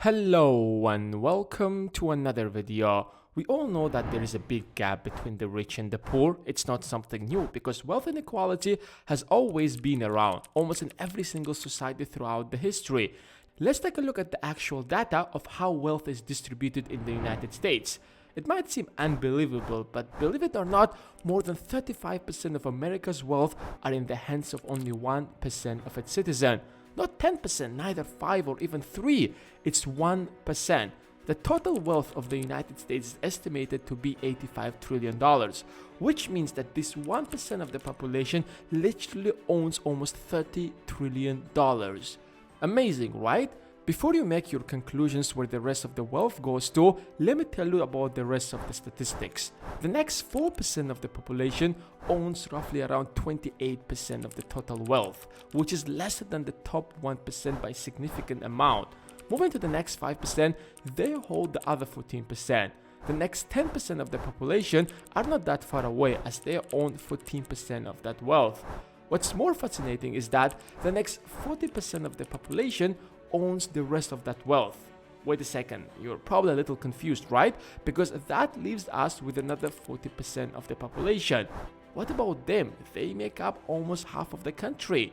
Hello and welcome to another video. We all know that there is a big gap between the rich and the poor. It's not something new because wealth inequality has always been around, almost in every single society throughout the history. Let's take a look at the actual data of how wealth is distributed in the United States. It might seem unbelievable, but believe it or not, more than 35% of America's wealth are in the hands of only 1% of its citizens. Not 10%, neither 5 or even 3, it's 1%. The total wealth of the United States is estimated to be $85 trillion, which means that this 1% of the population literally owns almost $30 trillion. Amazing, right? Before you make your conclusions where the rest of the wealth goes to, let me tell you about the rest of the statistics. The next 4% of the population owns roughly around 28% of the total wealth, which is less than the top 1% by a significant amount. Moving to the next 5%, they hold the other 14%. The next 10% of the population are not that far away as they own 14% of that wealth. What's more fascinating is that the next 40% of the population owns the rest of that wealth. Wait a second, you're probably a little confused, right? Because that leaves us with another 40% of the population. What about them? They make up almost half of the country.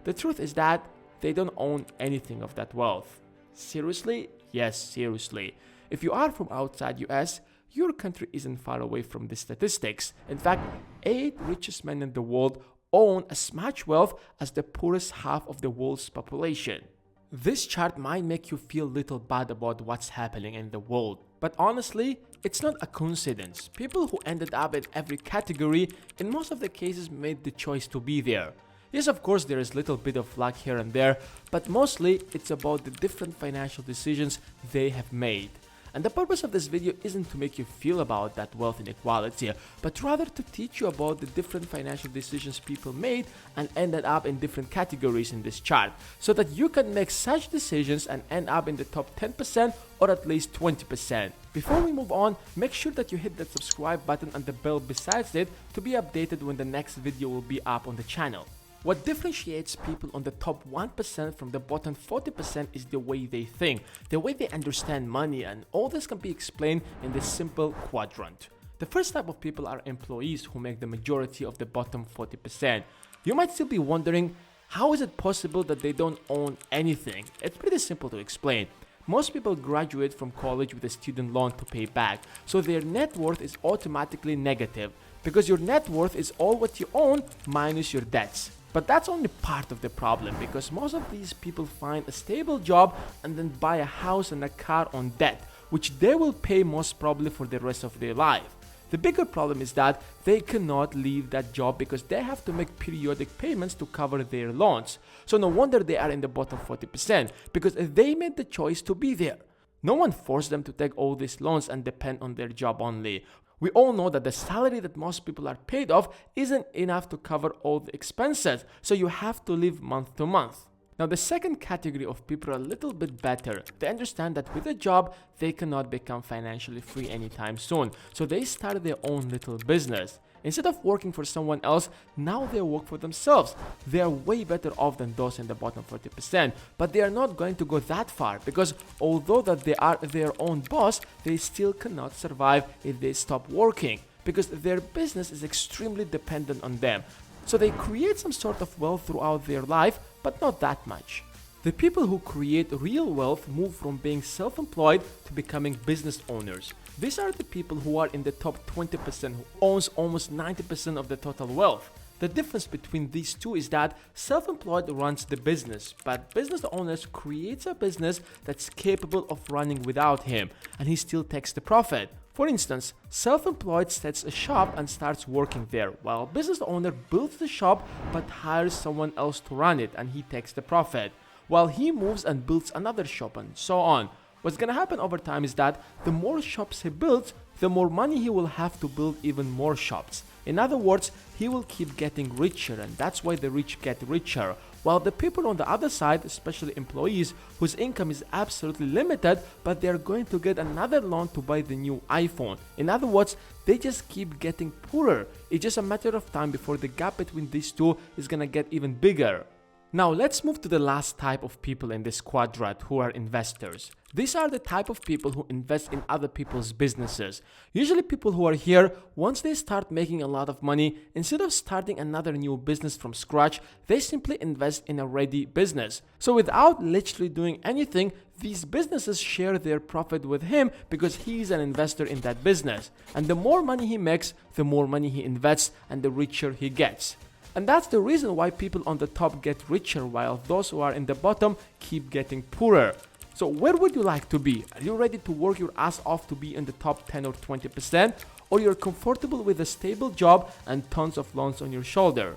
The truth is that they don't own anything of that wealth. Seriously? Yes, seriously. If you are from outside US, your country isn't far away from the statistics. In fact, 8 richest men in the world own as much wealth as the poorest half of the world's population. This chart might make you feel little bad about what's happening in the world, but honestly, it's not a coincidence. People who ended up in every category in most of the cases made the choice to be there. Yes, of course, there is little bit of luck here and there, but mostly it's about the different financial decisions they have made. And the purpose of this video isn't to make you feel about that wealth inequality, but rather to teach you about the different financial decisions people made and ended up in different categories in this chart, so that you can make such decisions and end up in the top 10% or at least 20%. Before we move on, make sure that you hit that subscribe button and the bell besides it to be updated when the next video will be up on the channel. What differentiates people on the top 1% from the bottom 40% is the way they think, the way they understand money, and all this can be explained in this simple quadrant. The first type of people are employees who make the majority of the bottom 40%. You might still be wondering, how is it possible that they don't own anything? It's pretty simple to explain. Most people graduate from college with a student loan to pay back, so their net worth is automatically negative, because your net worth is all what you own minus your debts. But that's only part of the problem, because most of these people find a stable job and then buy a house and a car on debt, which they will pay most probably for the rest of their life. The bigger problem is that they cannot leave that job because they have to make periodic payments to cover their loans. So no wonder they are in the bottom 40%, because they made the choice to be there. No one forced them to take all these loans and depend on their job only. We all know that the salary that most people are paid off isn't enough to cover all the expenses, so you have to live month to month. Now, the second category of people are a little bit better. They understand that with a job, they cannot become financially free anytime soon, so they start their own little business. Instead of working for someone else, now they work for themselves. They are way better off than those in the bottom 40%, but they are not going to go that far, because although that they are their own boss, they still cannot survive if they stop working, because their business is extremely dependent on them. So they create some sort of wealth throughout their life, but not that much. The people who create real wealth move from being self-employed to becoming business owners. These are the people who are in the top 20% who owns almost 90% of the total wealth. The difference between these two is that self-employed runs the business, but business owners creates a business that's capable of running without him, and he still takes the profit. For instance, self-employed sets a shop and starts working there, while business owner builds the shop but hires someone else to run it and he takes the profit, while he moves and builds another shop and so on. What's gonna happen over time is that the more shops he builds, the more money he will have to build even more shops. In other words, he will keep getting richer, and that's why the rich get richer, while the people on the other side, especially employees whose income is absolutely limited, but they are going to get another loan to buy the new iPhone. In other words, they just keep getting poorer. It's just a matter of time before the gap between these two is gonna get even bigger. Now let's move to the last type of people in this quadrant, who are investors. These are the type of people who invest in other people's businesses. Usually people who are here, once they start making a lot of money, instead of starting another new business from scratch, they simply invest in a ready business. So without literally doing anything, these businesses share their profit with him because he's an investor in that business. And the more money he makes, the more money he invests and the richer he gets. And that's the reason why people on the top get richer while those who are in the bottom keep getting poorer. So where would you like to be? Are you ready to work your ass off to be in the top 10 or 20%? Or you're comfortable with a stable job and tons of loans on your shoulder?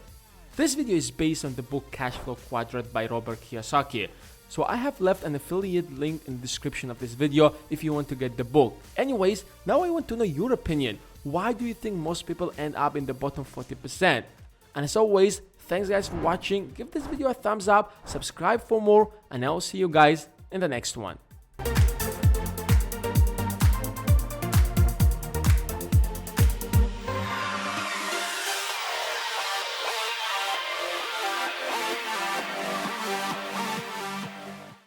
This video is based on the book Cash Flow Quadrant by Robert Kiyosaki. So I have left an affiliate link in the description of this video if you want to get the book. Anyways, now I want to know your opinion. Why do you think most people end up in the bottom 40%? And as always, thanks guys for watching. Give this video a thumbs up, subscribe for more, and I will see you guys in the next one.